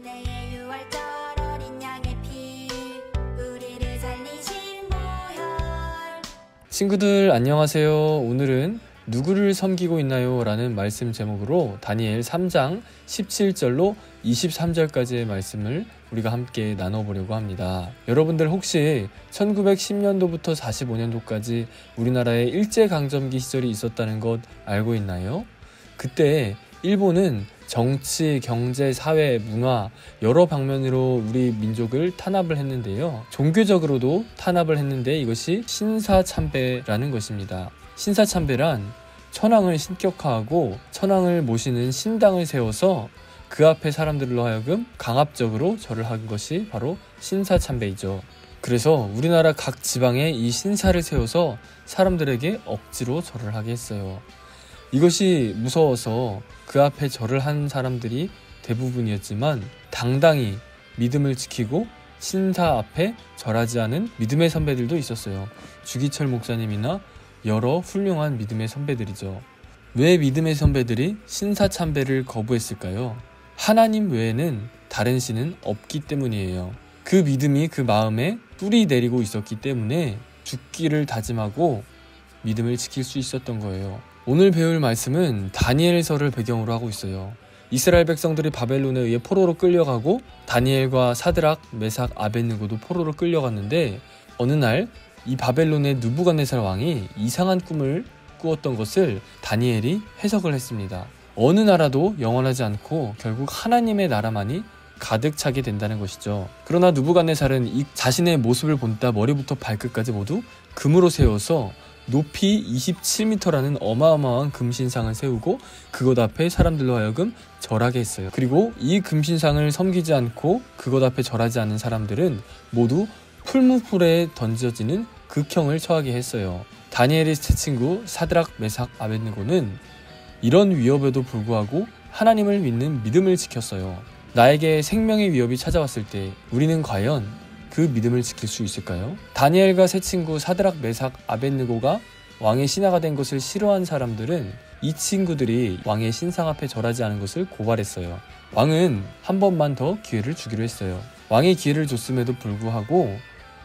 은혜의 유월절 어린 양의 피 우리를 살리신 보혈. 친구들 안녕하세요. 오늘은 누구를 섬기고 있나요? 라는 말씀 제목으로 다니엘 3장 17절로 23절까지의 말씀을 우리가 함께 나눠보려고 합니다. 여러분들 혹시 1910년도부터 45년도까지 우리나라에 일제강점기 시절이 있었다는 것 알고 있나요? 그때 일본은 정치, 경제, 사회, 문화 여러 방면으로 우리 민족을 탄압을 했는데요. 종교적으로도 탄압을 했는데 이것이 신사참배라는 것입니다. 신사참배란 천황을 신격화하고 천황을 모시는 신당을 세워서 그 앞에 사람들로 하여금 강압적으로 절을 한 것이 바로 신사참배이죠. 그래서 우리나라 각 지방에 이 신사를 세워서 사람들에게 억지로 절을 하게 했어요. 이것이 무서워서 그 앞에 절을 한 사람들이 대부분이었지만 당당히 믿음을 지키고 신사 앞에 절하지 않은 믿음의 선배들도 있었어요. 주기철 목사님이나 여러 훌륭한 믿음의 선배들이죠. 왜 믿음의 선배들이 신사참배를 거부했을까요? 하나님 외에는 다른 신은 없기 때문이에요. 그 믿음이 그 마음에 뿌리 내리고 있었기 때문에 죽기를 다짐하고 믿음을 지킬 수 있었던 거예요. 오늘 배울 말씀은 다니엘서를 배경으로 하고 있어요. 이스라엘 백성들이 바벨론에 의해 포로로 끌려가고 다니엘과 사드락, 메삭, 아벳느고도 포로로 끌려갔는데 어느 날 이 바벨론의 느부갓네살 왕이 이상한 꿈을 꾸었던 것을 다니엘이 해석을 했습니다. 어느 나라도 영원하지 않고 결국 하나님의 나라만이 가득 차게 된다는 것이죠. 그러나 느부갓네살은 이 자신의 모습을 본따 머리부터 발끝까지 모두 금으로 세워서 높이 27m라는 어마어마한 금신상을 세우고 그것 앞에 사람들로 하여금 절하게 했어요. 그리고 이 금신상을 섬기지 않고 그것 앞에 절하지 않는 사람들은 모두 풀무불에 던져지는 극형을 처하게 했어요. 다니엘의 세 친구 사드락, 메삭, 아벳느고는 이런 위협에도 불구하고 하나님을 믿는 믿음을 지켰어요. 나에게 생명의 위협이 찾아왔을 때 우리는 과연 그 믿음을 지킬 수 있을까요? 다니엘과 세 친구 사드락, 메삭, 아벳느고가 왕의 신하가 된 것을 싫어한 사람들은 이 친구들이 왕의 신상 앞에 절하지 않은 것을 고발했어요. 왕은 한 번만 더 기회를 주기로 했어요. 왕이 기회를 줬음에도 불구하고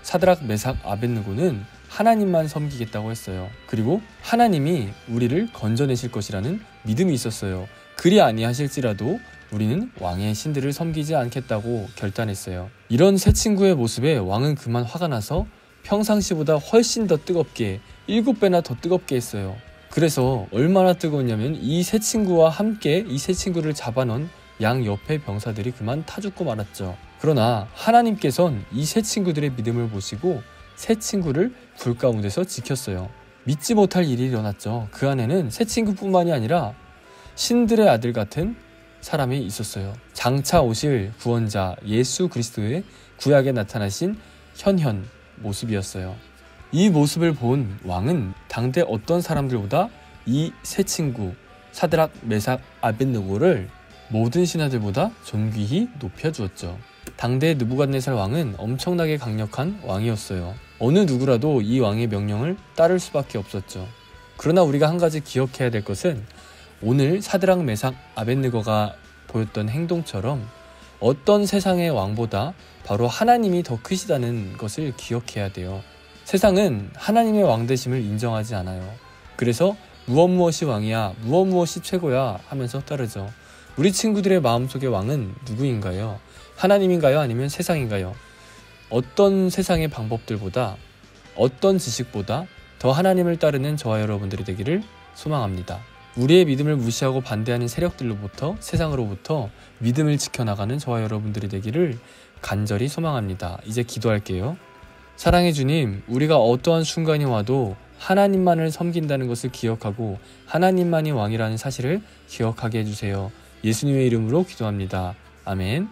사드락, 메삭, 아벳느고는 하나님만 섬기겠다고 했어요. 그리고 하나님이 우리를 건져내실 것이라는 믿음이 있었어요. 그리 아니하실지라도 우리는 왕의 신들을 섬기지 않겠다고 결단했어요. 이런 세 친구의 모습에 왕은 그만 화가 나서 평상시보다 훨씬 더 뜨겁게 7배나 더 뜨겁게 했어요. 그래서 얼마나 뜨거웠냐면 이 세 친구와 함께 이 세 친구를 잡아놓은 양 옆의 병사들이 그만 타 죽고 말았죠. 그러나 하나님께서는 이 세 친구들의 믿음을 보시고 세 친구를 불 가운데서 지켰어요. 믿지 못할 일이 일어났죠. 그 안에는 세 친구뿐만이 아니라 신들의 아들 같은 사람이 있었어요. 장차 오실 구원자 예수 그리스도의 구약에 나타나신 현현 모습이었어요. 이 모습을 본 왕은 당대 어떤 사람들보다 이 세 친구 사드락, 메삭, 아벳느고를 모든 신하들보다 존귀히 높여주었죠. 당대 느부갓네살 왕은 엄청나게 강력한 왕이었어요. 어느 누구라도 이 왕의 명령을 따를 수밖에 없었죠. 그러나 우리가 한 가지 기억해야 될 것은 오늘 사드락, 메삭, 아벳느고가 보였던 행동처럼 어떤 세상의 왕보다 바로 하나님이 더 크시다는 것을 기억해야 돼요. 세상은 하나님의 왕되심을 인정하지 않아요. 그래서 무엇이 왕이야, 무엇이 최고야 하면서 따르죠. 우리 친구들의 마음속의 왕은 누구인가요? 하나님인가요? 아니면 세상인가요? 어떤 세상의 방법들보다 어떤 지식보다 더 하나님을 따르는 저와 여러분들이 되기를 소망합니다. 우리의 믿음을 무시하고 반대하는 세력들로부터 세상으로부터 믿음을 지켜나가는 저와 여러분들이 되기를 간절히 소망합니다. 이제 기도할게요. 사랑해 주님, 우리가 어떠한 순간이 와도 하나님만을 섬긴다는 것을 기억하고 하나님만이 왕이라는 사실을 기억하게 해주세요. 예수님의 이름으로 기도합니다. 아멘.